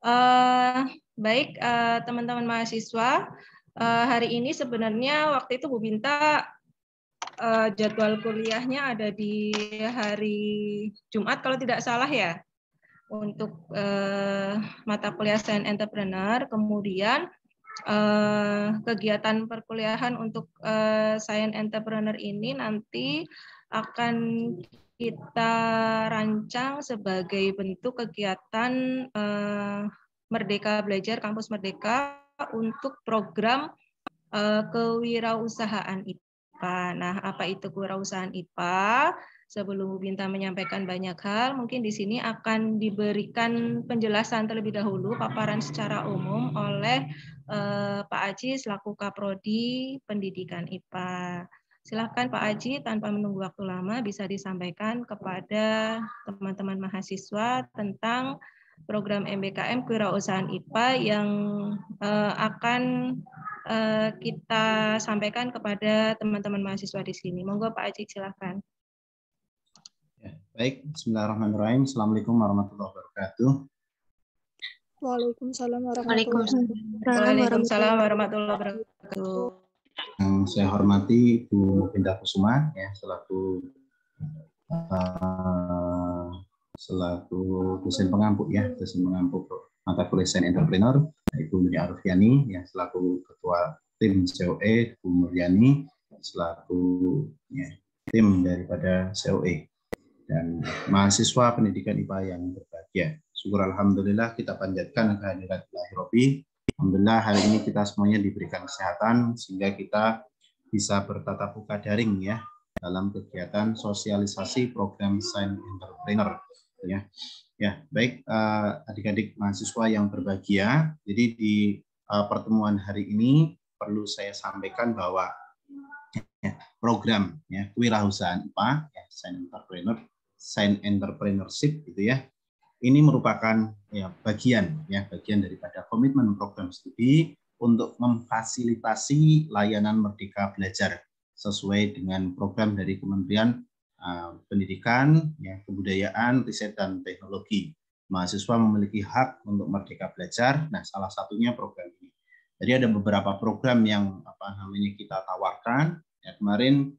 Eh, Baik, teman-teman mahasiswa, hari ini sebenarnya waktu itu Bu Binta jadwal kuliahnya ada di hari Jumat kalau tidak salah ya, untuk mata kuliah Science Entrepreneur. Kemudian kegiatan perkuliahan untuk Science Entrepreneur ini nanti akan kita rancang sebagai bentuk kegiatan Merdeka Belajar Kampus Merdeka untuk program kewirausahaan IPA. Nah, apa itu kewirausahaan IPA? Sebelum Bu Binta menyampaikan banyak hal, mungkin di sini akan diberikan penjelasan terlebih dahulu, paparan secara umum oleh Pak Aji selaku Kaprodi Pendidikan IPA. Silakan Pak Aji, tanpa menunggu waktu lama bisa disampaikan kepada teman-teman mahasiswa tentang program MBKM Kewirausahaan IPA yang akan kita sampaikan kepada teman-teman mahasiswa di sini. Monggo Pak Aji, silakan. Ya, baik, Bismillahirrahmanirrahim. Assalamualaikum warahmatullahi wabarakatuh. Waalaikumsalam warahmatullahi Waalaikumsalam warahmatullahi wabarakatuh. Yang saya hormati Bu Binta Kusuma, ya, selaku dosen pengampu, ya, dosen pengampu mata kuliah Science Entrepreneur, Ibu Muri Arfiani, ya, selaku ketua tim COE, Bu Mulyani, selaku ya, tim daripada COE, dan mahasiswa pendidikan IPA yang berbahagia. Syukur alhamdulillah kita panjatkan kehadirat Ilahi Robbi. Alhamdulillah hari ini kita semuanya diberikan kesehatan sehingga kita bisa bertatap muka daring, ya, dalam kegiatan sosialisasi program Science Entrepreneur, ya. Ya, baik adik-adik mahasiswa yang berbahagia. Jadi di pertemuan hari ini perlu saya sampaikan bahwa ya, program ya kewirausahaan IPA, ya, Science Entrepreneurship gitu ya. Ini merupakan ya bagian daripada komitmen program studi untuk memfasilitasi layanan Merdeka Belajar sesuai dengan program dari Kementerian Pendidikan, ya, Kebudayaan, Riset dan Teknologi. Mahasiswa memiliki hak untuk merdeka belajar. Nah, salah satunya program ini. Jadi ada beberapa program yang kita tawarkan. Ya, kemarin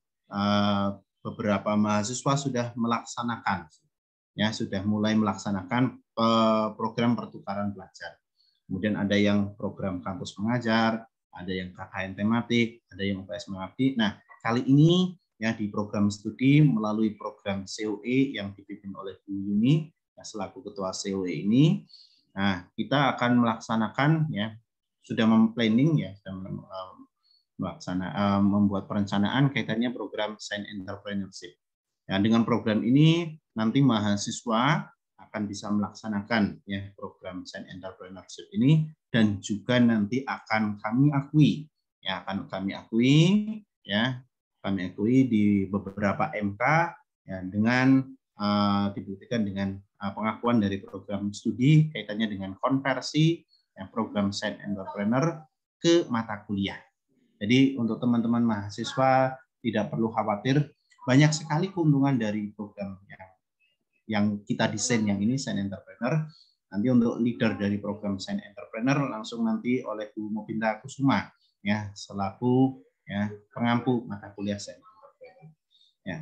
beberapa mahasiswa sudah melaksanakan, ya, sudah mulai melaksanakan program pertukaran pelajar. Kemudian ada yang program kampus mengajar, ada yang KKN tematik, ada yang UPS mengabdi. Nah, kali ini ya di program studi melalui program COE yang dipimpin oleh Bu Yuni, ya, selaku ketua COE ini. Nah, kita akan melaksanakan, ya, sudah memplanning, ya, membuat perencanaan kaitannya program Science Entrepreneurship. Ya, dengan program ini nanti mahasiswa akan bisa melaksanakan, ya, program Science Entrepreneurship ini, dan juga nanti akan kami akui, ya, kami akui di beberapa MK, ya, dengan dibuktikan dengan pengakuan dari program studi kaitannya dengan konversi, ya, program Science Entrepreneur ke mata kuliah. Jadi untuk teman-teman mahasiswa tidak perlu khawatir, banyak sekali keuntungan dari program yang kita desain yang ini Science Entrepreneur. Nanti untuk leader dari program Science Entrepreneur langsung nanti oleh Bu Binta Kusuma, ya, selaku, ya, pengampu mata kuliah Science Entrepreneur. Ya,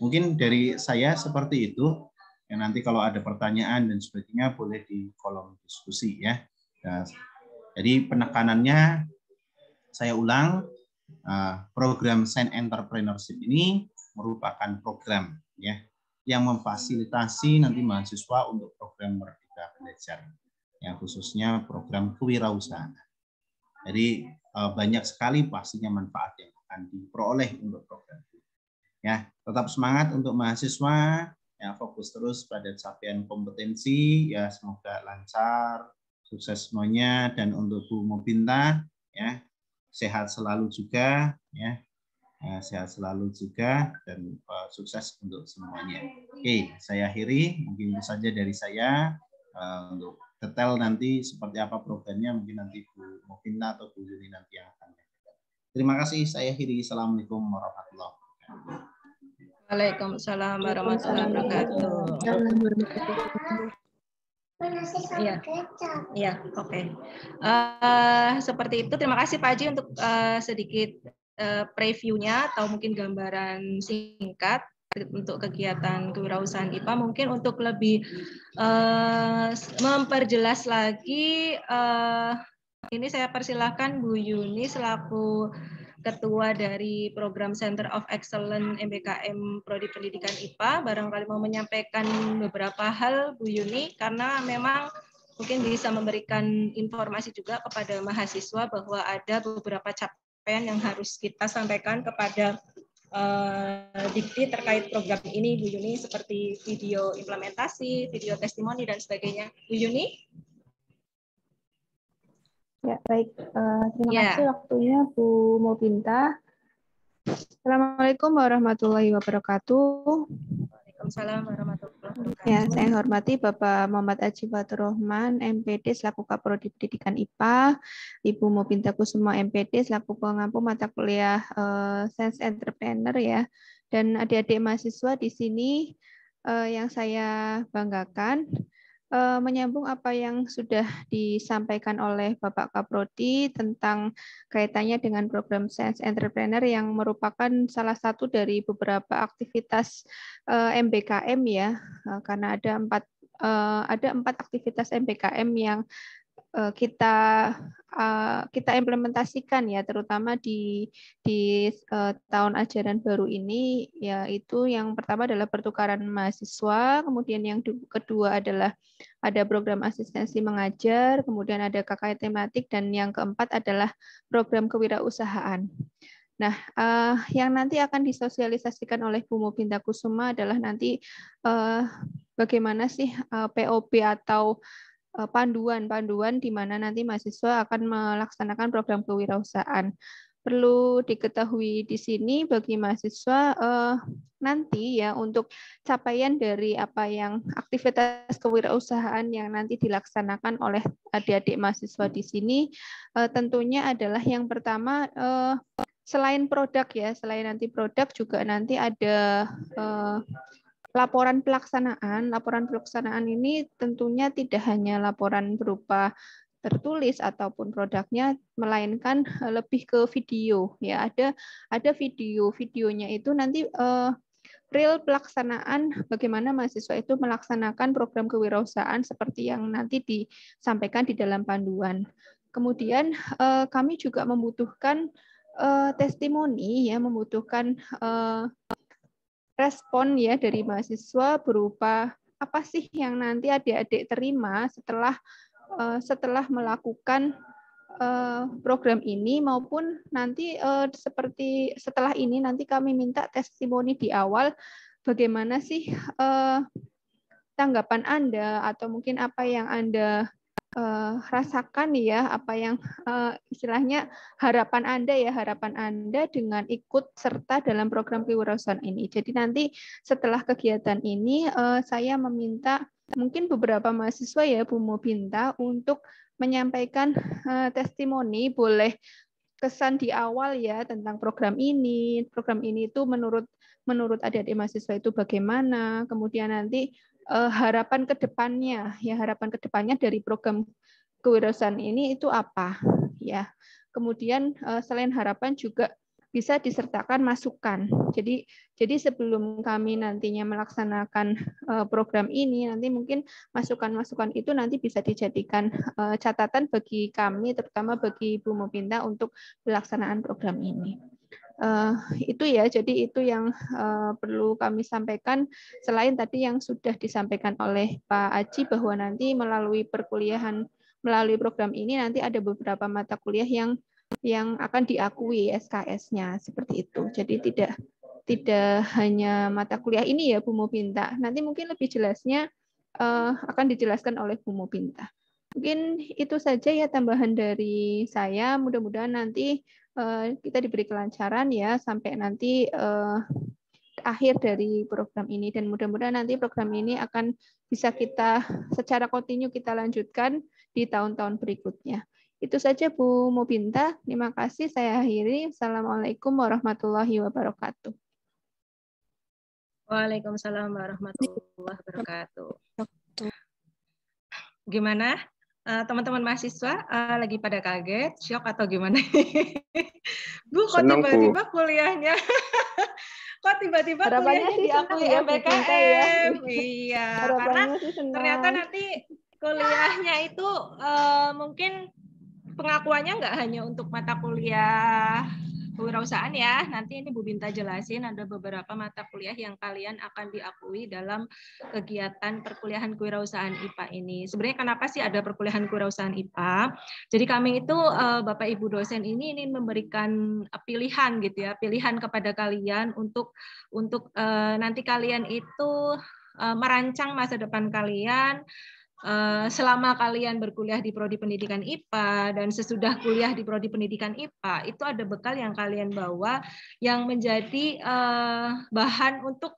mungkin dari saya seperti itu. Ya, nanti kalau ada pertanyaan dan sebagainya boleh di kolom diskusi, ya. Nah, jadi penekanannya saya ulang, program Science Entrepreneurship ini merupakan program, ya, yang memfasilitasi nanti mahasiswa untuk program Merdeka Belajar, yang khususnya program kewirausahaan. Jadi banyak sekali pastinya manfaat yang akan diperoleh untuk program ini. Ya, tetap semangat untuk mahasiswa, ya, fokus terus pada capaian kompetensi, ya, semoga lancar, sukses semuanya, dan untuk Bu Mobinta, ya, sehat selalu juga, ya. Sehat selalu juga, dan sukses untuk semuanya. Oke, saya akhiri. Mungkin itu saja dari saya. Untuk detail nanti seperti apa programnya, mungkin nanti Bu Mobinta atau Bu Yuni nanti yang akan menyampaikan. Terima kasih. Saya akhiri. Assalamualaikum warahmatullahi wabarakatuh. Waalaikumsalam warahmatullahi wabarakatuh. Iya, iya, oke. Seperti itu. Terima kasih Pak Haji untuk sedikit previewnya atau mungkin gambaran singkat untuk kegiatan kewirausahaan IPA. Mungkin untuk lebih memperjelas lagi, ini saya persilahkan Bu Yuni selaku Ketua dari Program Center of Excellence MBKM Prodi Pendidikan IPA, barangkali mau menyampaikan beberapa hal Bu Yuni, karena memang mungkin bisa memberikan informasi juga kepada mahasiswa bahwa ada beberapa capaian yang harus kita sampaikan kepada Dikti terkait program ini, Bu Yuni, seperti video implementasi, video testimoni, dan sebagainya. Bu Yuni? Ya, baik. Terima kasih waktunya Bu Mobinta. Assalamualaikum warahmatullahi wabarakatuh. Waalaikumsalam warahmatullahi wabarakatuh. Ya, saya hormati Bapak Muhammad Haji Fatur Rahman, MPD selaku Kaprodi Pendidikan IPA, Ibu Mobinta Kusuma MPD selaku pengampu mata kuliah Science Entrepreneur ya, dan adik-adik mahasiswa di sini yang saya banggakan. Menyambung apa yang sudah disampaikan oleh Bapak Kaprodi tentang kaitannya dengan program Science Entrepreneur yang merupakan salah satu dari beberapa aktivitas MBKM ya, karena ada empat aktivitas MBKM yang kita implementasikan ya, terutama di tahun ajaran baru ini, yaitu yang pertama adalah pertukaran mahasiswa, kemudian yang kedua adalah ada program asistensi mengajar, kemudian ada KKN tematik, dan yang keempat adalah program kewirausahaan. Nah, yang nanti akan disosialisasikan oleh Bu Mobinta Kusuma adalah nanti bagaimana sih POP atau panduan di mana nanti mahasiswa akan melaksanakan program kewirausahaan. Perlu diketahui di sini bagi mahasiswa nanti ya, untuk capaian dari apa yang aktivitas kewirausahaan yang nanti dilaksanakan oleh adik-adik mahasiswa di sini tentunya adalah yang pertama, selain produk ya, selain nanti produk juga nanti ada laporan pelaksanaan. Laporan pelaksanaan ini tentunya tidak hanya laporan berupa tertulis ataupun produknya, melainkan lebih ke video ya. Ada videonya itu nanti real pelaksanaan bagaimana mahasiswa itu melaksanakan program kewirausahaan seperti yang nanti disampaikan di dalam panduan. Kemudian kami juga membutuhkan testimoni ya, membutuhkan respon ya dari mahasiswa berupa apa sih yang nanti adik-adik terima setelah melakukan program ini, maupun nanti seperti setelah ini nanti kami minta testimoni di awal bagaimana sih tanggapan Anda atau mungkin apa yang Anda rasakan ya, apa yang istilahnya harapan Anda dengan ikut serta dalam program kewirausahaan ini. Jadi nanti setelah kegiatan ini saya meminta mungkin beberapa mahasiswa ya Bu Mobinta untuk menyampaikan testimoni, boleh kesan di awal ya tentang program ini. Program ini itu menurut adik-adik mahasiswa itu bagaimana, kemudian nanti harapan kedepannya dari program kewirausahaan ini itu apa ya. Kemudian selain harapan juga bisa disertakan masukan. Jadi sebelum kami nantinya melaksanakan program ini, nanti mungkin masukan-masukan itu nanti bisa dijadikan catatan bagi kami, terutama bagi Bu Mobinta untuk pelaksanaan program ini. Itu ya, jadi itu yang perlu kami sampaikan, selain tadi yang sudah disampaikan oleh Pak Aji bahwa nanti melalui program ini nanti ada beberapa mata kuliah yang akan diakui SKS-nya seperti itu. Jadi tidak hanya mata kuliah ini ya Bu Mobinta. Nanti mungkin lebih jelasnya akan dijelaskan oleh Bu Mobinta. Mungkin itu saja ya tambahan dari saya. Mudah-mudahan nanti kita diberi kelancaran ya sampai nanti akhir dari program ini, dan mudah-mudahan nanti program ini akan bisa kita secara kontinu kita lanjutkan di tahun-tahun berikutnya. Itu saja Bu Mobinta. Terima kasih. Saya akhiri. Assalamualaikum warahmatullahi wabarakatuh. Waalaikumsalam warahmatullahi wabarakatuh. Gimana? Teman-teman mahasiswa lagi pada kaget, shock atau gimana? Bu, kok Senang, Bu. tiba-tiba kuliahnya? Kok tiba-tiba Harapannya kuliahnya sih senang diakui ya, Bu Cinta ya. MBKM? Iya, karena Harapannya sih ternyata senang. nanti kuliahnya itu mungkin pengakuannya nggak hanya untuk mata kuliah kewirausahaan ya. Nanti ini Bu Binta jelasin ada beberapa mata kuliah yang kalian akan diakui dalam kegiatan perkuliahan kewirausahaan IPA ini. Sebenarnya kenapa sih ada perkuliahan kewirausahaan IPA? Jadi kami itu Bapak Ibu dosen ini memberikan pilihan gitu ya, pilihan kepada kalian untuk nanti kalian itu merancang masa depan kalian selama kalian berkuliah di Prodi Pendidikan IPA dan sesudah kuliah di Prodi Pendidikan IPA, itu ada bekal yang kalian bawa yang menjadi bahan untuk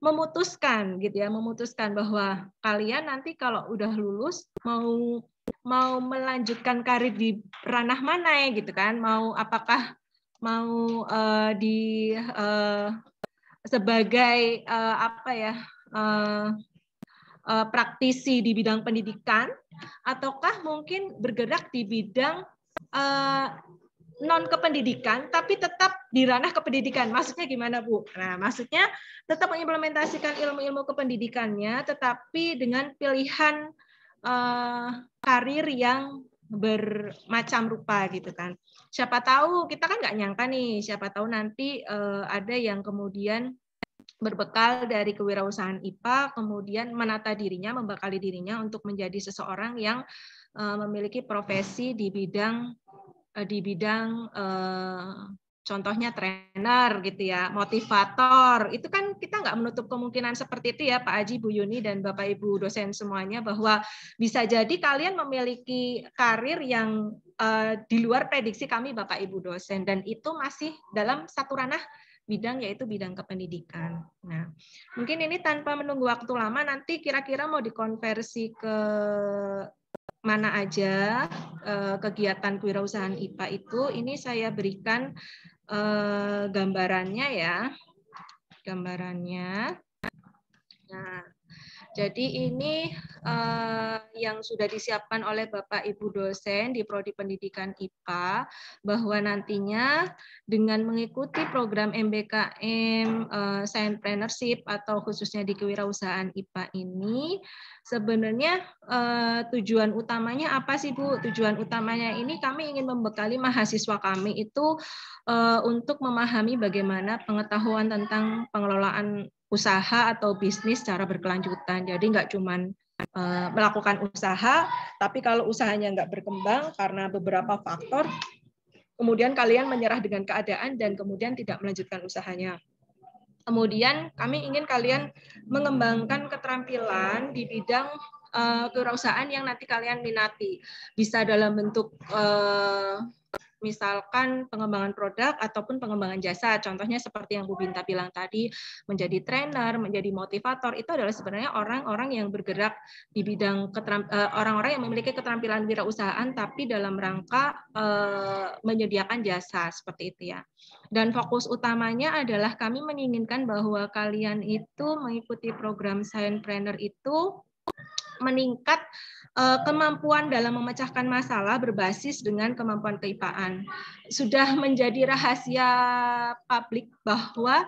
memutuskan gitu ya, memutuskan bahwa kalian nanti kalau udah lulus mau melanjutkan karir di ranah mana ya gitu kan, mau apakah mau di sebagai apa ya praktisi di bidang pendidikan, ataukah mungkin bergerak di bidang non kependidikan tapi tetap di ranah kependidikan. Maksudnya gimana, Bu? Nah, maksudnya tetap mengimplementasikan ilmu-ilmu kependidikannya tetapi dengan pilihan karir yang bermacam rupa gitu kan. Siapa tahu, kita kan nggak nyangka nih, siapa tahu nanti ada yang kemudian berbekal dari kewirausahaan IPA, kemudian menata dirinya, membekali dirinya untuk menjadi seseorang yang memiliki profesi di bidang contohnya trainer gitu ya, motivator. Itu kan kita nggak menutup kemungkinan seperti itu ya Pak Aji, Bu Yuni, dan Bapak Ibu dosen semuanya, bahwa bisa jadi kalian memiliki karir yang di luar prediksi kami Bapak Ibu dosen, dan itu masih dalam satu ranah bidang, yaitu bidang kependidikan. Nah, mungkin ini tanpa menunggu waktu lama, nanti kira-kira mau dikonversi ke mana aja kegiatan kewirausahaan IPA itu. Ini saya berikan gambarannya ya. Gambarannya. Nah, jadi ini yang sudah disiapkan oleh Bapak Ibu dosen di Prodi Pendidikan IPA, bahwa nantinya dengan mengikuti program MBKM Sciencepreneurship atau khususnya di kewirausahaan IPA ini, sebenarnya tujuan utamanya apa sih, Bu? Tujuan utamanya ini kami ingin membekali mahasiswa kami itu untuk memahami bagaimana pengetahuan tentang pengelolaan usaha atau bisnis secara berkelanjutan. Jadi nggak cuma melakukan usaha, tapi kalau usahanya nggak berkembang karena beberapa faktor, kemudian kalian menyerah dengan keadaan dan kemudian tidak melanjutkan usahanya. Kemudian kami ingin kalian mengembangkan keterampilan di bidang kewirausahaan yang nanti kalian minati. Bisa dalam bentuk misalkan pengembangan produk ataupun pengembangan jasa. Contohnya seperti yang Bu Binta bilang tadi, menjadi trainer, menjadi motivator, itu adalah sebenarnya orang-orang yang bergerak di bidang orang-orang yang memiliki keterampilan wirausahaan tapi dalam rangka menyediakan jasa seperti itu ya. Dan fokus utamanya adalah kami menginginkan bahwa kalian itu mengikuti program Sciencepreneur itu meningkat kemampuan dalam memecahkan masalah berbasis dengan kemampuan keipaan. Sudah menjadi rahasia publik bahwa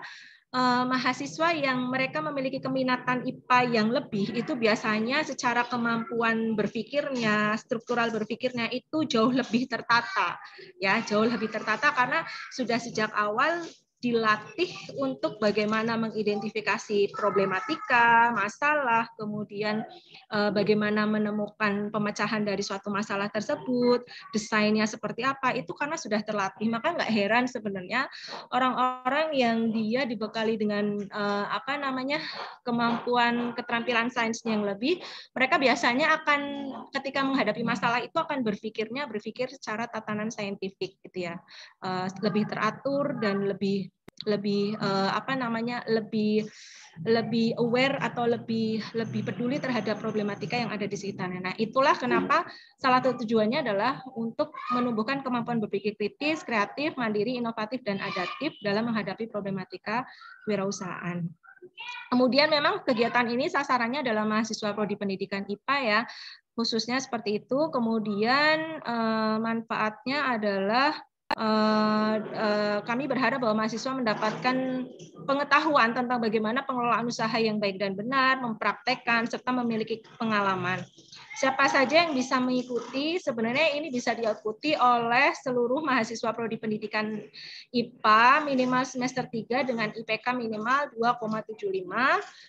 mahasiswa yang mereka memiliki keminatan IPA yang lebih itu biasanya secara kemampuan berpikirnya, struktural berpikirnya itu jauh lebih tertata, ya, jauh lebih tertata karena sudah sejak awal dilatih untuk bagaimana mengidentifikasi problematika, masalah, kemudian bagaimana menemukan pemecahan dari suatu masalah tersebut, desainnya seperti apa, itu karena sudah terlatih. Maka nggak heran sebenarnya orang-orang yang dia dibekali dengan kemampuan keterampilan sainsnya yang lebih, mereka biasanya akan ketika menghadapi masalah itu akan berpikir secara tatanan saintifik gitu ya, lebih teratur dan lebih aware atau lebih peduli terhadap problematika yang ada di sekitarnya. Nah, itulah kenapa salah satu tujuannya adalah untuk menumbuhkan kemampuan berpikir kritis, kreatif, mandiri, inovatif, dan adaptif dalam menghadapi problematika kewirausahaan. Kemudian memang kegiatan ini sasarannya adalah mahasiswa prodi pendidikan IPA ya. khususnya seperti itu. Kemudian manfaatnya adalah kami berharap bahwa mahasiswa mendapatkan pengetahuan tentang bagaimana pengelolaan usaha yang baik dan benar, mempraktekkan, serta memiliki pengalaman. Siapa saja yang bisa mengikuti, sebenarnya ini bisa diikuti oleh seluruh mahasiswa prodi pendidikan IPA minimal semester 3 dengan IPK minimal 2,75,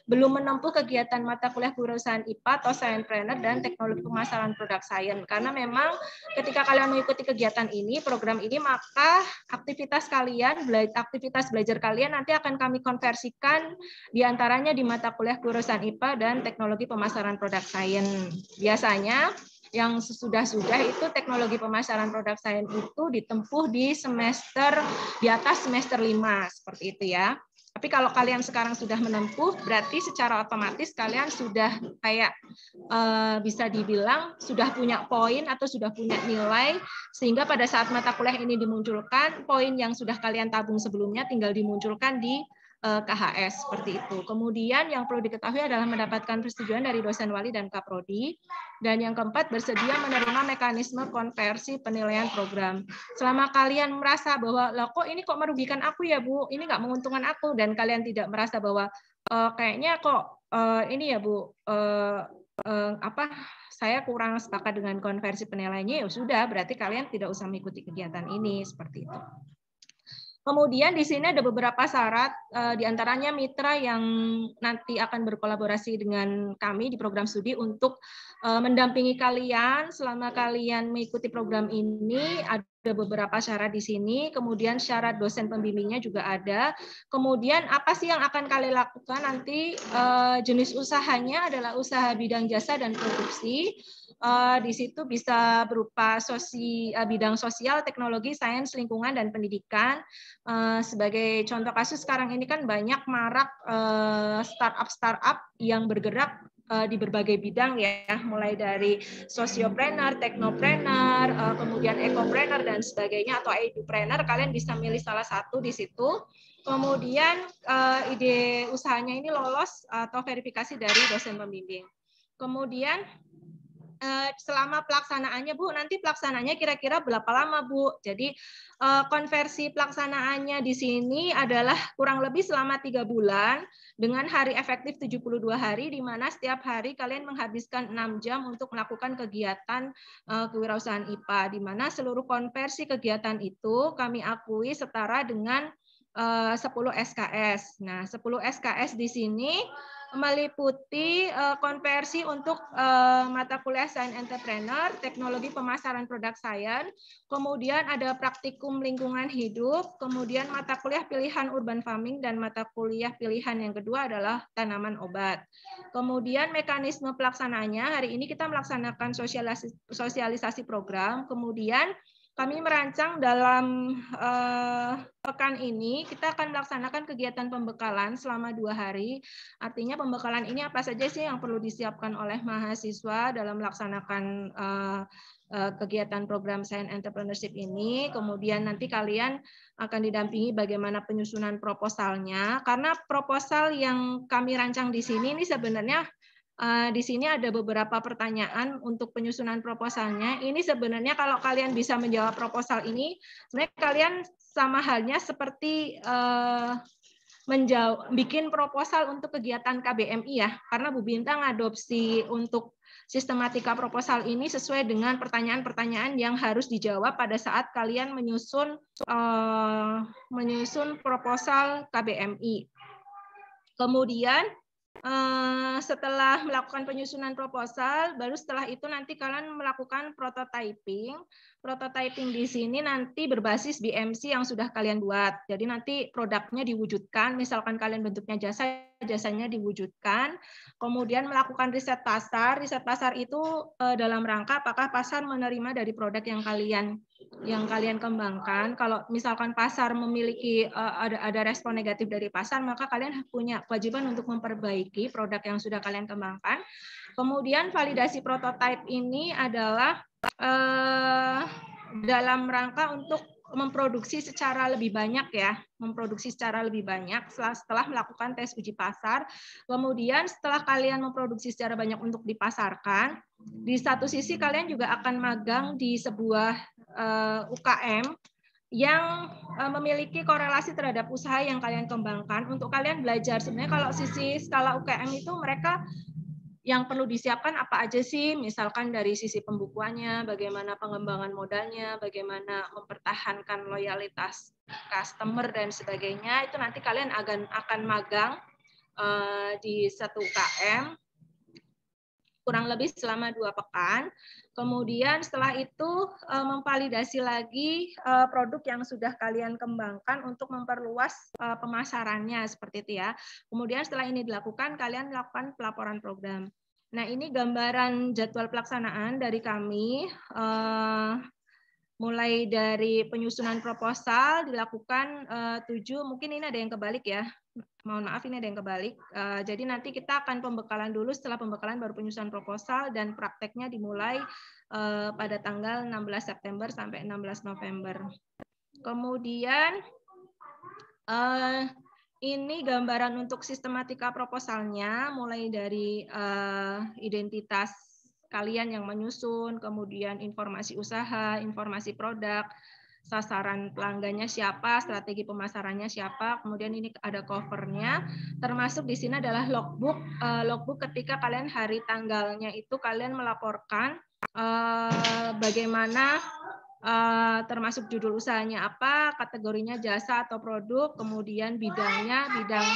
belum menempuh kegiatan mata kuliah kewirausahaan IPA atau Sciencepreneur dan teknologi pemasaran produk science. Karena memang ketika kalian mengikuti kegiatan ini, program ini, maka aktivitas kalian, aktivitas belajar kalian nanti akan kami konversikan diantaranya di mata kuliah kewirausahaan IPA dan teknologi pemasaran produk science. Biasanya yang sudah itu teknologi pemasaran produk science itu ditempuh di atas semester 5 seperti itu ya. Tapi kalau kalian sekarang sudah menempuh, berarti secara otomatis kalian sudah kayak bisa dibilang sudah punya poin atau sudah punya nilai, sehingga pada saat mata kuliah ini dimunculkan, poin yang sudah kalian tabung sebelumnya tinggal dimunculkan di KHS seperti itu. Kemudian yang perlu diketahui adalah mendapatkan persetujuan dari dosen wali dan kaprodi. Dan yang keempat, bersedia menerima mekanisme konversi penilaian program. Selama kalian merasa bahwa, loh kok ini kok merugikan aku ya Bu, ini nggak menguntungkan aku, dan kalian tidak merasa bahwa kayaknya kok ini ya Bu, saya kurang sepakat dengan konversi penilaiannya, ya sudah, berarti kalian tidak usah mengikuti kegiatan ini, seperti itu. Kemudian di sini ada beberapa syarat, diantaranya mitra yang nanti akan berkolaborasi dengan kami di program studi untuk mendampingi kalian selama kalian mengikuti program ini. Ada beberapa syarat di sini, kemudian syarat dosen pembimbingnya juga ada. Kemudian apa sih yang akan kalian lakukan nanti? Jenis usahanya adalah usaha bidang jasa dan produksi. Di situ bisa berupa bidang sosial, teknologi, sains, lingkungan, dan pendidikan. Sebagai contoh kasus sekarang ini kan banyak marak startup yang bergerak di berbagai bidang ya, mulai dari sosiopreneur, teknopreneur, kemudian ekopreneur dan sebagainya, atau edupreneur. Kalian bisa milih salah satu di situ. Kemudian ide usahanya ini lolos atau verifikasi dari dosen pembimbing. Kemudian selama pelaksanaannya Bu, nanti pelaksanaannya kira-kira berapa lama Bu? Jadi konversi pelaksanaannya di sini adalah kurang lebih selama 3 bulan dengan hari efektif 72 hari, di mana setiap hari kalian menghabiskan 6 jam untuk melakukan kegiatan kewirausahaan IPA, di mana seluruh konversi kegiatan itu kami akui setara dengan 10 SKS. Nah, 10 SKS di sini meliputi konversi untuk mata kuliah Science Entrepreneur, teknologi pemasaran produk science, kemudian ada praktikum lingkungan hidup, kemudian mata kuliah pilihan urban farming, dan mata kuliah pilihan yang kedua adalah tanaman obat. Kemudian mekanisme pelaksanaannya, hari ini kita melaksanakan sosialisasi program, kemudian kami merancang dalam pekan ini, kita akan melaksanakan kegiatan pembekalan selama 2 hari. Artinya pembekalan ini apa saja sih yang perlu disiapkan oleh mahasiswa dalam melaksanakan kegiatan program Science Entrepreneurship ini. Kemudian nanti kalian akan didampingi bagaimana penyusunan proposalnya. Karena proposal yang kami rancang di sini ini sebenarnya di sini ada beberapa pertanyaan untuk penyusunan proposalnya. Ini sebenarnya kalau kalian bisa menjawab proposal ini, sebenarnya kalian sama halnya seperti bikin proposal untuk kegiatan KBMI ya. Karena Bu Bintang adopsi untuk sistematika proposal ini sesuai dengan pertanyaan-pertanyaan yang harus dijawab pada saat kalian menyusun proposal KBMI. Kemudian setelah melakukan penyusunan proposal, baru setelah itu nanti kalian melakukan prototyping. Prototyping di sini nanti berbasis BMC yang sudah kalian buat. Jadi nanti produknya diwujudkan, misalkan kalian bentuknya jasa, jasanya diwujudkan. Kemudian melakukan riset pasar. Riset pasar itu dalam rangka apakah pasar menerima dari produk yang kalian kembangkan. Kalau misalkan pasar memiliki ada respon negatif dari pasar, maka kalian punya kewajiban untuk memperbaiki produk yang sudah kalian kembangkan. Kemudian validasi prototipe ini adalah dalam rangka untuk memproduksi secara lebih banyak ya, setelah melakukan tes uji pasar. Kemudian setelah kalian memproduksi secara banyak untuk dipasarkan, di satu sisi kalian juga akan magang di sebuah UKM yang memiliki korelasi terhadap usaha yang kalian kembangkan untuk kalian belajar. Sebenarnya kalau sisi skala UKM itu mereka yang perlu disiapkan apa aja sih, misalkan dari sisi pembukuannya, bagaimana pengembangan modalnya, bagaimana mempertahankan loyalitas customer dan sebagainya, itu nanti kalian akan magang di satu UKM kurang lebih selama 2 pekan. Kemudian setelah itu memvalidasi lagi produk yang sudah kalian kembangkan untuk memperluas pemasarannya seperti itu ya. Kemudian setelah ini dilakukan, kalian melakukan pelaporan program. Nah, ini gambaran jadwal pelaksanaan dari kami. Mulai dari penyusunan proposal dilakukan 7, mungkin ini ada yang kebalik ya. Mohon maaf, ini ada yang kebalik. Jadi nanti kita akan pembekalan dulu, setelah pembekalan baru penyusunan proposal, dan prakteknya dimulai pada tanggal 16 September sampai 16 November. Kemudian ini gambaran untuk sistematika proposalnya, mulai dari identitas kalian yang menyusun, kemudian informasi usaha, informasi produk, sasaran pelanggannya siapa, strategi pemasarannya siapa, kemudian ini ada covernya, termasuk di sini adalah logbook. Logbook ketika kalian hari tanggalnya itu kalian melaporkan bagaimana, termasuk judul usahanya apa, kategorinya jasa atau produk, kemudian bidangnya, bidang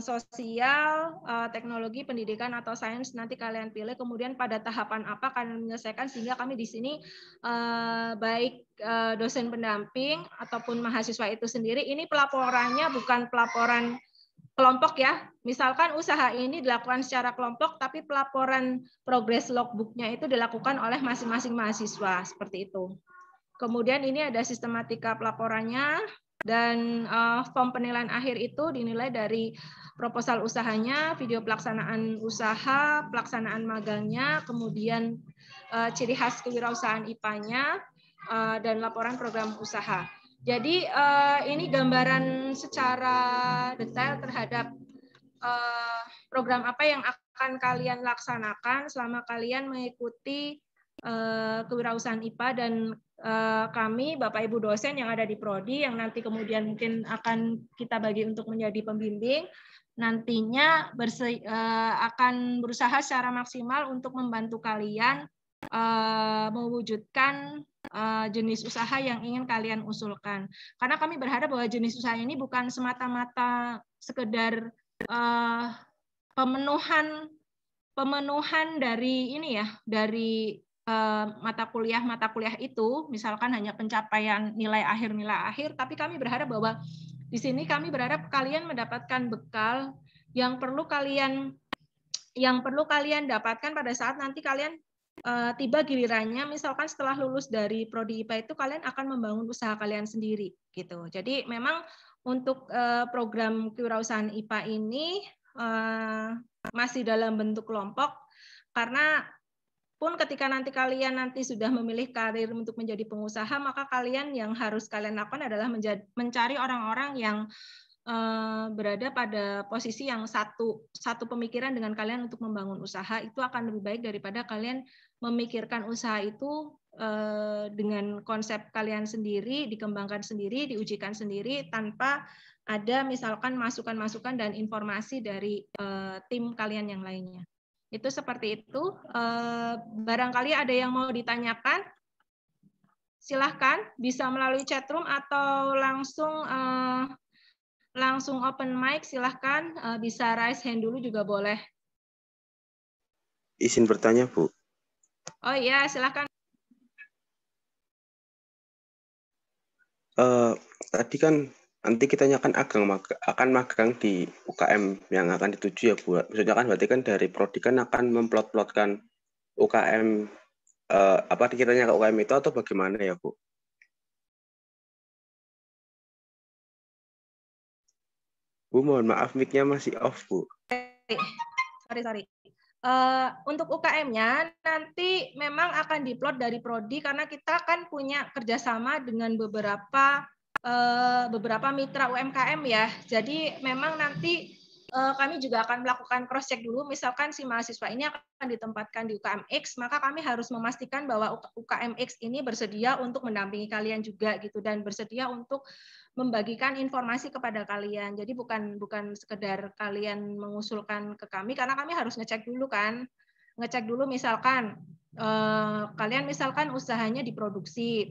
sosial, teknologi, pendidikan, atau sains nanti kalian pilih. Kemudian pada tahapan apa kalian menyelesaikan, sehingga kami di sini baik dosen pendamping ataupun mahasiswa itu sendiri, ini pelaporannya bukan pelaporan kelompok ya. Misalkan usaha ini dilakukan secara kelompok, tapi pelaporan progress logbooknya itu dilakukan oleh masing-masing mahasiswa, seperti itu. Kemudian ini ada sistematika pelaporannya, dan form penilaian akhir itu dinilai dari proposal usahanya, video pelaksanaan usaha, pelaksanaan magangnya, kemudian ciri khas kewirausahaan IPA-nya, dan laporan program usaha. Jadi ini gambaran secara detail terhadap program apa yang akan kalian laksanakan selama kalian mengikuti kewirausahaan IPA, dan kami, Bapak Ibu dosen yang ada di Prodi, yang nanti kemudian mungkin akan kita bagi untuk menjadi pembimbing, nantinya akan berusaha secara maksimal untuk membantu kalian mewujudkan jenis usaha yang ingin kalian usulkan. Karena kami berharap bahwa jenis usaha ini bukan semata-mata sekedar pemenuhan dari ini ya, dari mata kuliah itu, misalkan hanya pencapaian nilai akhir, tapi kami berharap bahwa di sini kami berharap kalian mendapatkan bekal yang perlu kalian dapatkan pada saat nanti kalian tiba gilirannya, misalkan setelah lulus dari Prodi IPA itu kalian akan membangun usaha kalian sendiri gitu. Jadi memang untuk program kewirausahaan IPA ini masih dalam bentuk kelompok, karena pun ketika nanti kalian sudah memilih karir untuk menjadi pengusaha, maka kalian yang harus kalian lakukan adalah mencari orang-orang yang berada pada posisi yang satu pemikiran dengan kalian untuk membangun usaha. Itu akan lebih baik daripada kalian memikirkan usaha itu dengan konsep kalian sendiri, dikembangkan sendiri, diujikan sendiri, tanpa ada misalkan masukan-masukan dan informasi dari tim kalian yang lainnya. Itu seperti itu. Barangkali ada yang mau ditanyakan, silahkan bisa melalui chat room atau langsung open mic, silahkan. Bisa raise hand dulu juga boleh. Izin bertanya, Bu. Oh iya, silahkan. Tadi kan nanti kita akan magang di UKM yang akan dituju ya, Bu. Maksudnya kan berarti kan dari Prodi kan akan memplot-plotkan UKM dikiranya ke UKM itu atau bagaimana ya, Bu? Bu, mohon maaf mic-nya masih off, Bu. Sorry. Untuk UKM-nya nanti memang akan diplot dari prodi karena kita kan punya kerjasama dengan beberapa mitra UMKM ya. Jadi memang nanti kami juga akan melakukan cross check dulu. Misalkan si mahasiswa ini akan ditempatkan di UKM X, maka kami harus memastikan bahwa UKM X ini bersedia untuk mendampingi kalian juga gitu dan bersedia untuk membagikan informasi kepada kalian. Jadi bukan sekedar kalian mengusulkan ke kami karena kami harus ngecek dulu kan. Ngecek dulu misalkan kalian misalkan usahanya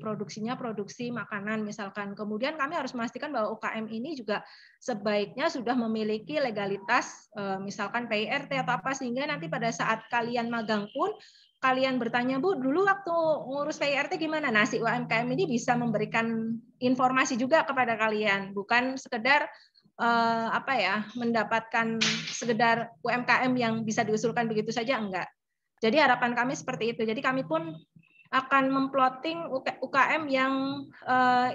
produksinya produksi makanan misalkan. Kemudian kami harus memastikan bahwa UKM ini juga sebaiknya sudah memiliki legalitas misalkan PIRT atau apa sehingga nanti pada saat kalian magang pun kalian bertanya, Bu, dulu waktu ngurus PIRT gimana? Nah, si UMKM ini bisa memberikan informasi juga kepada kalian, bukan sekedar mendapatkan sekedar UMKM yang bisa diusulkan begitu saja, enggak. Jadi harapan kami seperti itu. Jadi kami pun akan memplotting UKM yang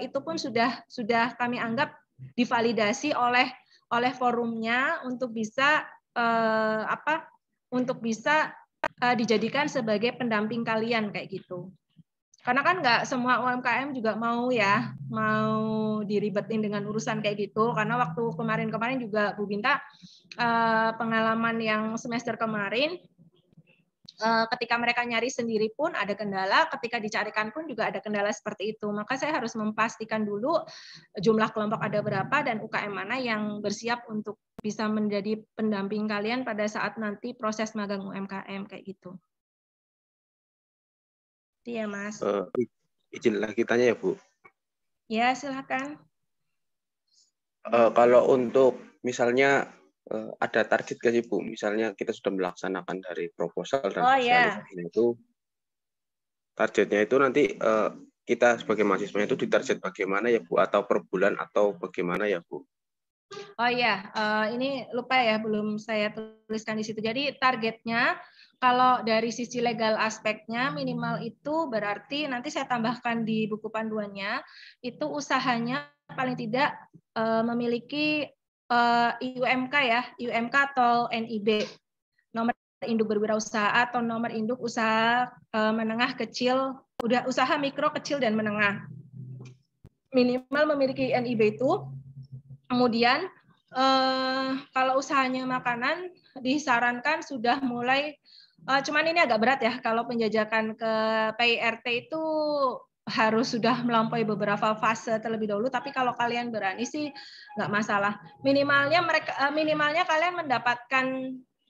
itu pun sudah kami anggap divalidasi oleh forumnya untuk bisa dijadikan sebagai pendamping kalian kayak gitu. Karena kan nggak semua UMKM juga mau diribetin dengan urusan kayak gitu. Karena waktu kemarin juga Bu Binta pengalaman yang semester kemarin ketika mereka nyari sendiri pun ada kendala, ketika dicarikan pun juga ada kendala seperti itu. Maka saya harus memastikan dulu jumlah kelompok ada berapa dan UKM mana yang bersiap untuk bisa menjadi pendamping kalian pada saat nanti proses magang UMKM kayak gitu. Iya, Mas. Izin lagi tanya ya, Bu. Ya, silakan. Kalau untuk misalnya ada target nggak sih, Bu? Misalnya kita sudah melaksanakan dari proposal dan sosialisasinya itu, targetnya itu nanti kita sebagai mahasiswa itu ditarget bagaimana ya, Bu? Atau per bulan atau bagaimana ya, Bu? Oh iya, ini lupa ya, belum saya tuliskan di situ. Jadi targetnya kalau dari sisi legal aspeknya minimal itu berarti nanti saya tambahkan di buku panduannya itu usahanya paling tidak memiliki IUMK ya, IUMK atau NIB, nomor induk berwirausaha atau nomor induk usaha menengah kecil, usaha mikro kecil dan menengah. Minimal memiliki NIB itu. Kemudian kalau usahanya makanan disarankan sudah mulai, cuman ini agak berat ya kalau penjajakan ke PIRT itu harus sudah melampaui beberapa fase terlebih dahulu. Tapi kalau kalian berani sih nggak masalah. Minimalnya kalian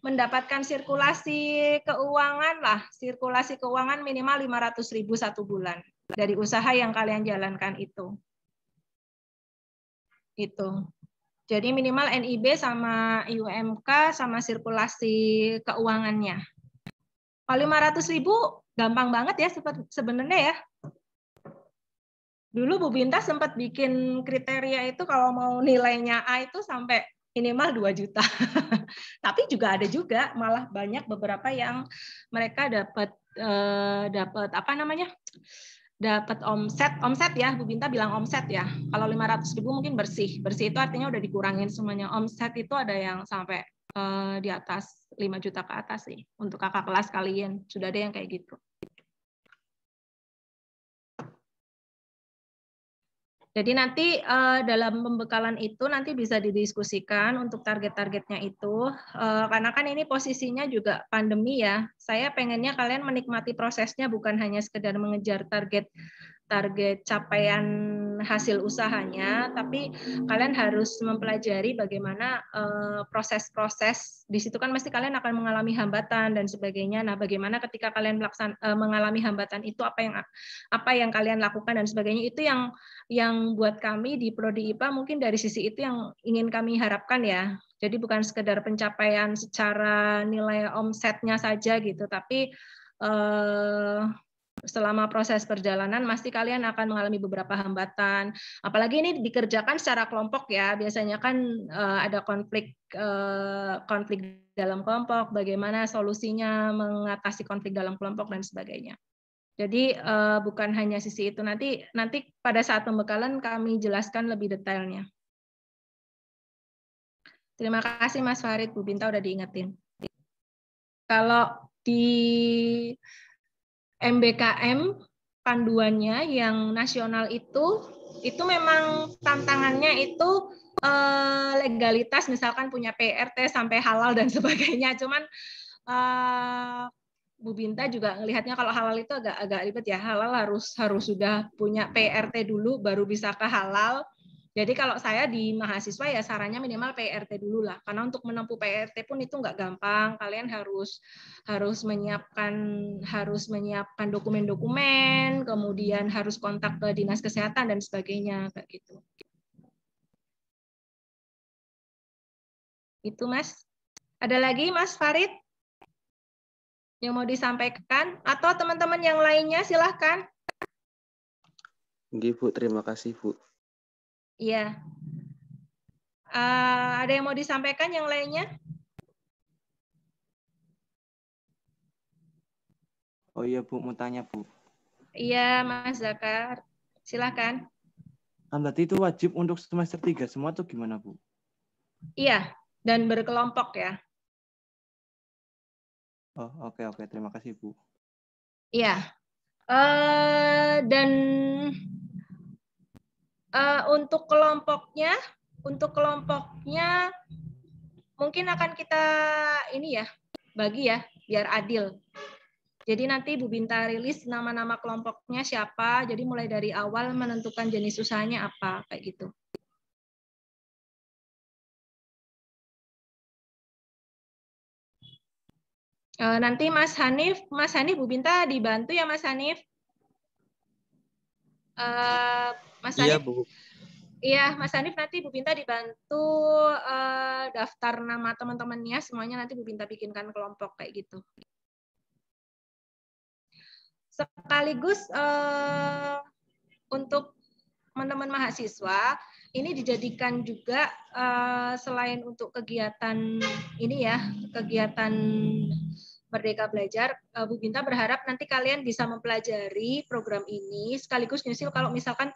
mendapatkan sirkulasi keuangan lah, sirkulasi keuangan minimal 500.000 satu bulan dari usaha yang kalian jalankan itu. Itu. Jadi minimal NIB sama IUMK sama sirkulasi keuangannya. Kalau 500.000 gampang banget ya sebenarnya ya. Dulu Bu Binta sempat bikin kriteria itu kalau mau nilainya A itu sampai minimal 2 juta. Tapi juga ada juga malah banyak beberapa yang mereka dapat dapat omset ya, Bu Binta bilang omset ya. Kalau 500.000 mungkin bersih itu artinya udah dikurangin semuanya. Omset itu ada yang sampai di atas 5 juta ke atas sih. Untuk kakak kelas kalian sudah ada yang kayak gitu. Jadi nanti dalam pembekalan itu nanti bisa didiskusikan untuk target-targetnya itu. Karena kan ini posisinya juga pandemi ya. Saya pengennya kalian menikmati prosesnya bukan hanya sekedar mengejar target capaian hasil usahanya, tapi kalian harus mempelajari bagaimana proses-proses. Di situ kan mesti kalian akan mengalami hambatan dan sebagainya. Nah, bagaimana ketika kalian mengalami hambatan itu apa yang kalian lakukan dan sebagainya, itu yang buat kami di Prodi IPA mungkin dari sisi itu yang ingin kami harapkan ya. Jadi bukan sekedar pencapaian secara nilai omsetnya saja gitu, tapi selama proses perjalanan pasti kalian akan mengalami beberapa hambatan. Apalagi ini dikerjakan secara kelompok ya. Biasanya kan ada konflik dalam kelompok, bagaimana solusinya mengatasi konflik dalam kelompok dan sebagainya. Jadi bukan hanya sisi itu. Nanti pada saat pembekalan kami jelaskan lebih detailnya. Terima kasih Mas Farid, Bu Binta udah diingetin. Kalau di MBKM panduannya yang nasional itu memang tantangannya itu legalitas, misalkan punya PRT sampai halal dan sebagainya. Cuman Bu Binta juga ngelihatnya kalau halal itu agak ribet ya. Halal harus sudah punya PRT dulu baru bisa ke halal. Jadi kalau saya di mahasiswa ya sarannya minimal PRT dulu lah. Karena untuk menempuh PRT pun itu nggak gampang. Kalian harus menyiapkan dokumen-dokumen, kemudian harus kontak ke dinas kesehatan dan sebagainya kayak gitu. Itu Mas. Ada lagi Mas Farid yang mau disampaikan? Atau teman-teman yang lainnya silahkan. Nggih, Bu, terima kasih, Bu. Iya. Ada yang mau disampaikan yang lainnya? Oh iya, Bu, mau tanya, Bu. Iya, Mas Zakar. Silahkan. Kan berarti itu wajib untuk semester 3 semua tuh gimana, Bu? Iya, dan berkelompok ya. Oh, oke. Terima kasih, Bu. Iya. Dan untuk kelompoknya mungkin akan kita ini ya, bagi ya, biar adil. Jadi nanti Bu Binta rilis nama-nama kelompoknya siapa, jadi mulai dari awal menentukan jenis usahanya apa, kayak gitu. Nanti Mas Hanif Bu Binta dibantu ya Mas Hanif. Mas Iya, Hanif, Bu. iya Mas Hanif nanti Bu Binta dibantu daftar nama teman-temannya semuanya, nanti Bu Binta bikinkan kelompok kayak gitu. Sekaligus untuk teman-teman mahasiswa ini dijadikan juga selain untuk kegiatan ini ya, kegiatan Merdeka Belajar, Bu Binta berharap nanti kalian bisa mempelajari program ini sekaligus nyusul kalau misalkan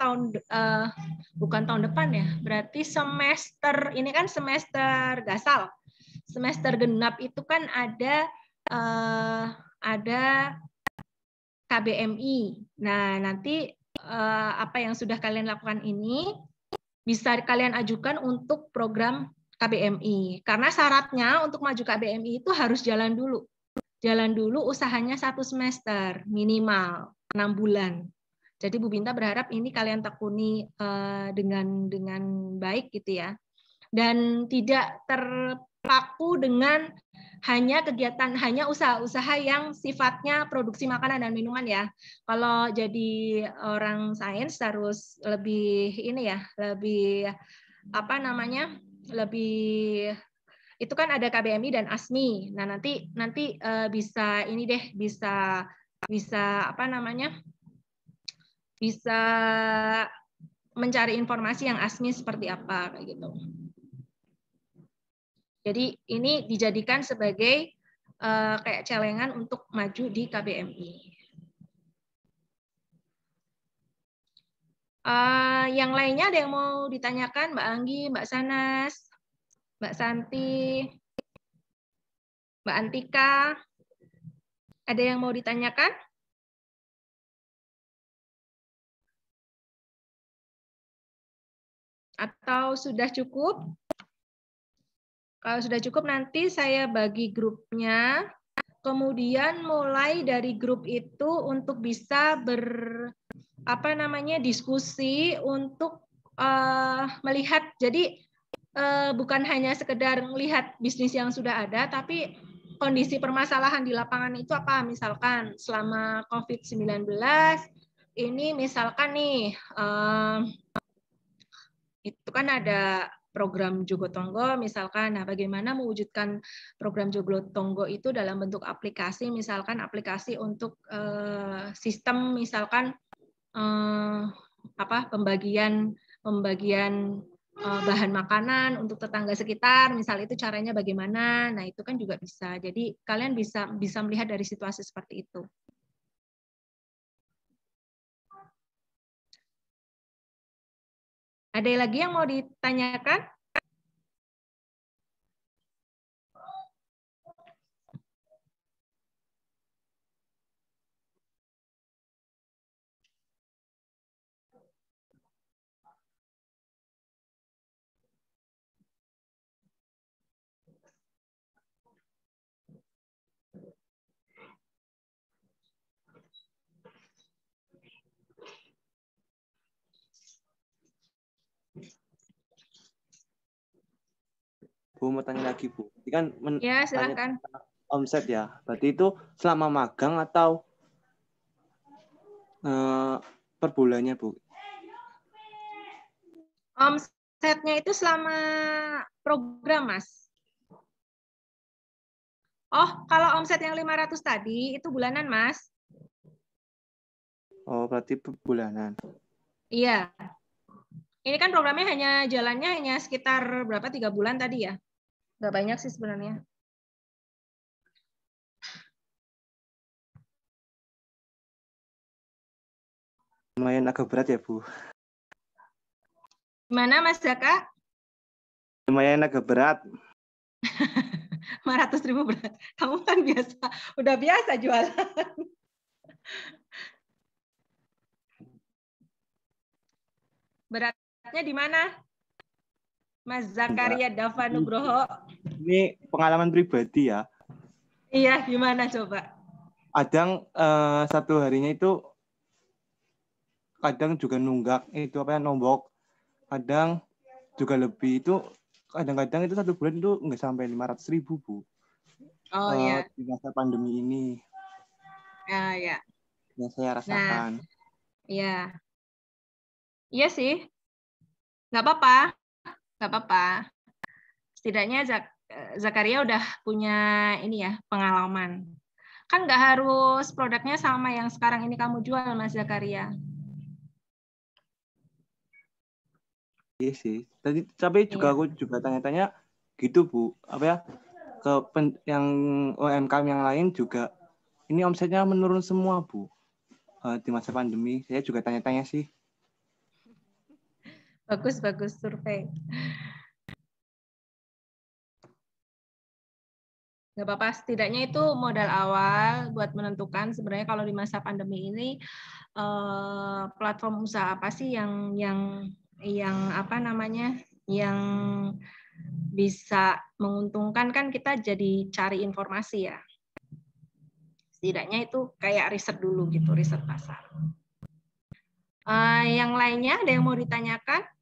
bukan tahun depan ya, berarti semester ini kan semester gasal, semester genap itu kan ada KBMI. Nah nanti apa yang sudah kalian lakukan ini bisa kalian ajukan untuk program KBMI. Karena syaratnya untuk maju KBMI itu harus jalan dulu. Jalan dulu usahanya 1 semester, minimal 6 bulan. Jadi Bu Binta berharap ini kalian tekuni dengan baik gitu ya. Dan tidak terpaku dengan hanya usaha-usaha yang sifatnya produksi makanan dan minuman ya. Kalau jadi orang sains harus lebih ini ya, lebih itu kan ada KBMI dan ASMI. Nah, nanti bisa ini deh, bisa bisa mencari informasi yang ASMI seperti apa kayak gitu. Jadi ini dijadikan sebagai kayak celengan untuk maju di KBMI. Yang lainnya ada yang mau ditanyakan, Mbak Anggi, Mbak Sanas, Mbak Santi, Mbak Antika, ada yang mau ditanyakan? Atau sudah cukup? Kalau sudah cukup nanti saya bagi grupnya, kemudian mulai dari grup itu untuk bisa diskusi untuk melihat. Jadi bukan hanya sekedar melihat bisnis yang sudah ada, tapi kondisi permasalahan di lapangan itu apa. Misalkan selama COVID-19 ini misalkan nih itu kan ada program Jogotongo misalkan. Nah, bagaimana mewujudkan program Jogotongo itu dalam bentuk aplikasi, misalkan aplikasi untuk sistem misalkan pembagian bahan makanan untuk tetangga sekitar, misal itu caranya bagaimana. Nah, itu kan juga bisa. Jadi kalian bisa melihat dari situasi seperti itu. Ada lagi yang mau ditanyakan? Bu mau tanya lagi Bu. Ini kan Ya, tanya silakan. omset ya. Berarti itu selama magang atau per bulannya Bu? Omsetnya itu selama program, Mas. Oh, kalau omset yang 500 tadi itu bulanan, Mas. Oh, berarti per bulanan. Iya. Ini kan programnya jalannya hanya sekitar berapa, 3 bulan tadi ya? Nggak banyak sih sebenarnya. Lumayan agak berat ya Bu. Gimana Mas Zaka? Lumayan agak berat. 500.000 berat. Kamu kan udah biasa jualan. Beratnya di mana? Mas Zakaria Dava Nugroho. Ini pengalaman pribadi ya. Iya, gimana coba? Kadang satu harinya itu kadang juga nunggak itu apa ya, nombok. Kadang juga lebih itu kadang-kadang itu 1 bulan itu nggak sampai 500.000 Bu. Oh ya. Di masa pandemi ini Ya, ya. yang saya rasakan. Iya. Iya sih. Nggak apa-apa. Nggak apa-apa. Setidaknya Zakaria udah punya ini ya, pengalaman. Kan nggak harus produknya sama yang sekarang ini kamu jual, Mas Zakaria. Iya sih. Tapi juga aku juga tanya-tanya gitu Bu. Apa ya? Yang UMKM yang lain juga ini omsetnya menurun semua Bu. Di masa pandemi. Saya juga tanya-tanya sih. Bagus survei. Nggak apa-apa, setidaknya itu modal awal buat menentukan sebenarnya kalau di masa pandemi ini platform usaha apa sih yang apa namanya, yang bisa menguntungkan. Kan kita jadi cari informasi ya. Setidaknya itu kayak riset dulu gitu, riset pasar. Yang lainnya ada yang mau ditanyakan?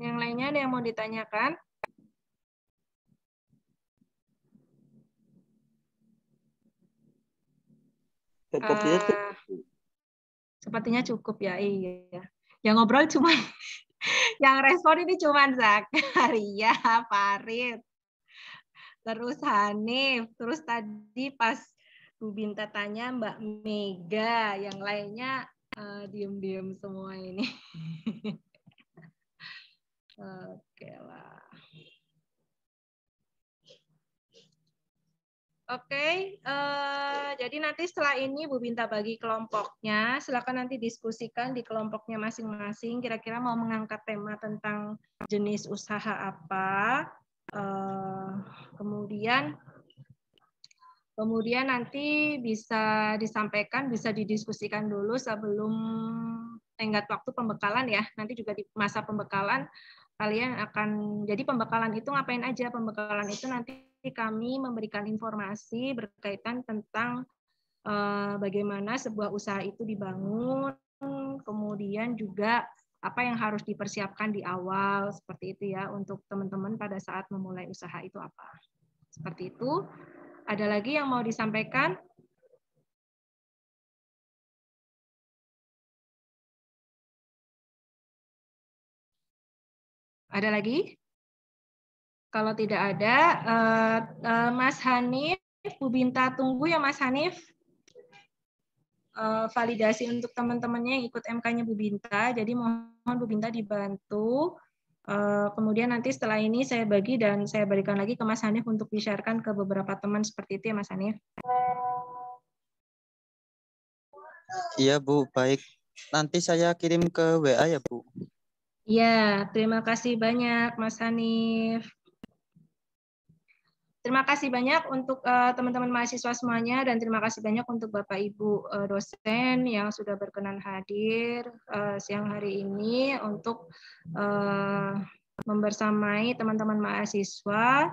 Yang lainnya ada yang mau ditanyakan? Sepertinya cukup ya, iya. Yang ngobrol cuma, yang respon ini cuma Zakaria, Farid, terus Hanif, terus tadi pas Bu Binta tanya Mbak Mega, yang lainnya diem-diem semua ini. Oke lah. Oke, jadi nanti setelah ini Bu Binta bagi kelompoknya, silakan nanti diskusikan di kelompoknya masing-masing. Kira-kira mau mengangkat tema tentang jenis usaha apa, kemudian nanti bisa disampaikan, bisa didiskusikan dulu sebelum tenggat waktu pembekalan ya. Nanti juga di masa pembekalan kalian akan, jadi pembekalan itu ngapain aja? Pembekalan itu nanti kami memberikan informasi berkaitan tentang bagaimana sebuah usaha itu dibangun, kemudian juga apa yang harus dipersiapkan di awal, seperti itu ya, untuk teman-teman pada saat memulai usaha itu apa. Seperti itu. Ada lagi yang mau disampaikan? Ada lagi? Kalau tidak ada, Mas Hanif, Bu Binta tunggu ya Mas Hanif. Validasi untuk teman-temannya yang ikut MK-nya Bu Binta. Jadi mohon Bu Binta dibantu. Kemudian nanti setelah ini saya bagi dan saya berikan lagi ke Mas Hanif untuk di-sharekan ke beberapa teman seperti itu ya Mas Hanif. Iya Bu, baik. Nanti saya kirim ke WA ya Bu. Iya, terima kasih banyak Mas Hanif. Terima kasih banyak untuk teman-teman mahasiswa semuanya dan terima kasih banyak untuk Bapak Ibu dosen yang sudah berkenan hadir siang hari ini untuk membersamai teman-teman mahasiswa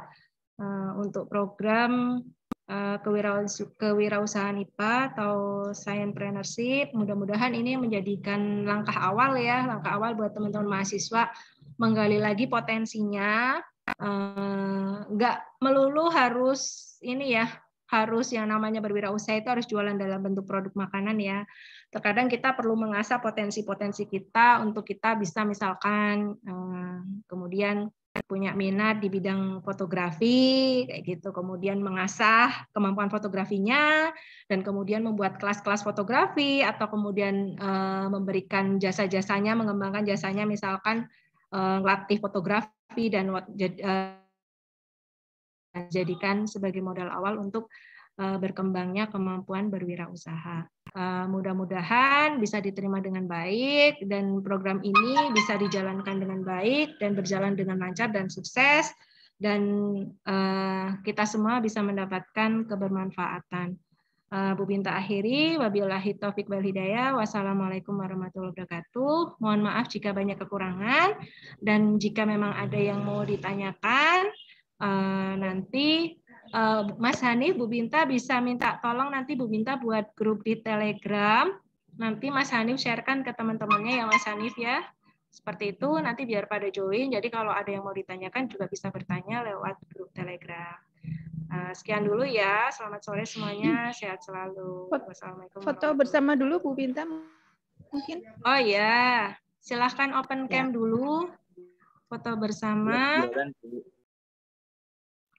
untuk program kewirausahaan IPA atau sciencepreneurship. Mudah-mudahan ini menjadikan langkah awal buat teman-teman mahasiswa menggali lagi potensinya. Nggak melulu harus harus yang namanya berwirausaha itu harus jualan dalam bentuk produk makanan ya. Terkadang kita perlu mengasah potensi-potensi kita untuk kita bisa misalkan kemudian punya minat di bidang fotografi kayak gitu, kemudian mengasah kemampuan fotografinya dan kemudian membuat kelas-kelas fotografi atau kemudian memberikan jasa-jasanya, mengembangkan jasanya misalkan latih fotografi dan jadikan sebagai modal awal untuk berkembangnya kemampuan berwirausaha. Mudah-mudahan bisa diterima dengan baik dan program ini bisa dijalankan dengan baik dan berjalan dengan lancar dan sukses dan kita semua bisa mendapatkan kebermanfaatan. Bu Binta akhiri, wabillahi taufik wal hidayah, wassalamualaikum warahmatullahi wabarakatuh. Mohon maaf jika banyak kekurangan dan jika memang ada yang mau ditanyakan nanti Mas Hanif, Bu Binta bisa minta tolong nanti Bu Binta buat grup di Telegram. Nanti Mas Hanif sharekan ke teman-temannya ya Mas Hanif ya. Seperti itu nanti biar pada join. Jadi kalau ada yang mau ditanyakan juga bisa bertanya lewat grup Telegram. Sekian dulu ya. Selamat sore semuanya. Sehat selalu. Wassalamualaikum. Foto bersama dulu Bu Binta mungkin. Oh ya, silahkan open cam dulu. Foto bersama.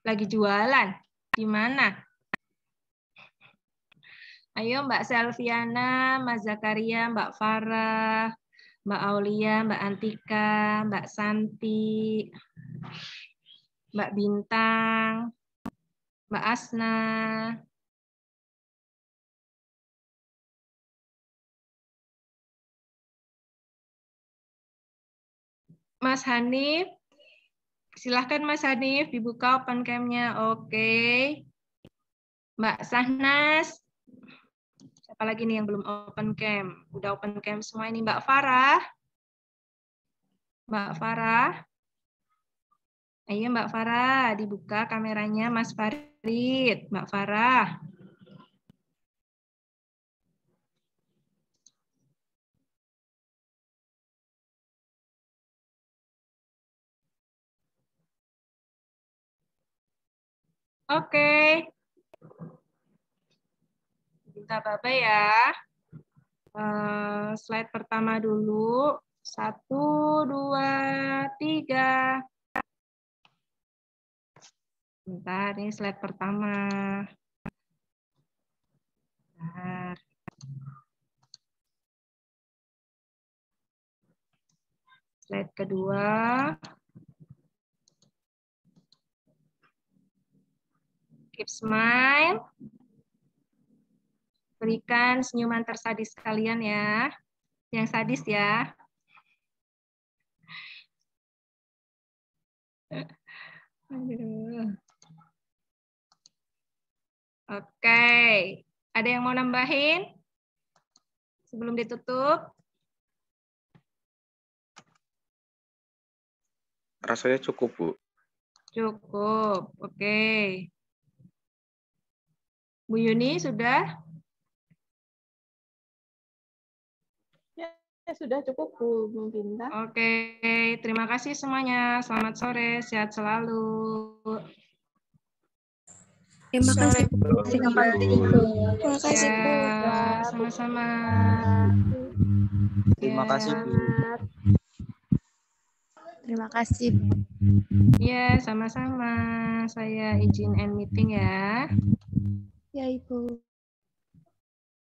Lagi jualan. Di mana? Ayo Mbak Selviana, Mbak Zakaria, Mbak Farah, Mbak Aulia, Mbak Antika, Mbak Santi, Mbak Bintang, Mbak Asna. Mas Hanif, silahkan Mas Hanif dibuka open cam-nya. Oke. Mbak Sahnas. Siapa lagi nih yang belum open cam? Udah open cam semua ini. Mbak Farah. Mbak Farah. Ayo Mbak Farah, dibuka kameranya Mas Farid. Mbak Farah. Oke. Minta Bapak ya. Slide pertama dulu. 1, 2, 3. Bentar, ini slide pertama. Bentar. Slide kedua. Keep smile. Berikan senyuman tersadis kalian ya. Yang sadis ya. Aduh. Oke. Ada yang mau nambahin? Sebelum ditutup? Rasanya cukup, Bu. Cukup. Oke. Bu Yuni sudah? Ya, sudah cukup Bu Binta. Oke, terima kasih semuanya. Selamat sore, sehat selalu. Terima kasih Bu. Terima kasih Bu. Sama-sama. Terima kasih Bu. Terima kasih Bu. Ya, sama-sama. Saya izin end meeting ya. Ya Ibu.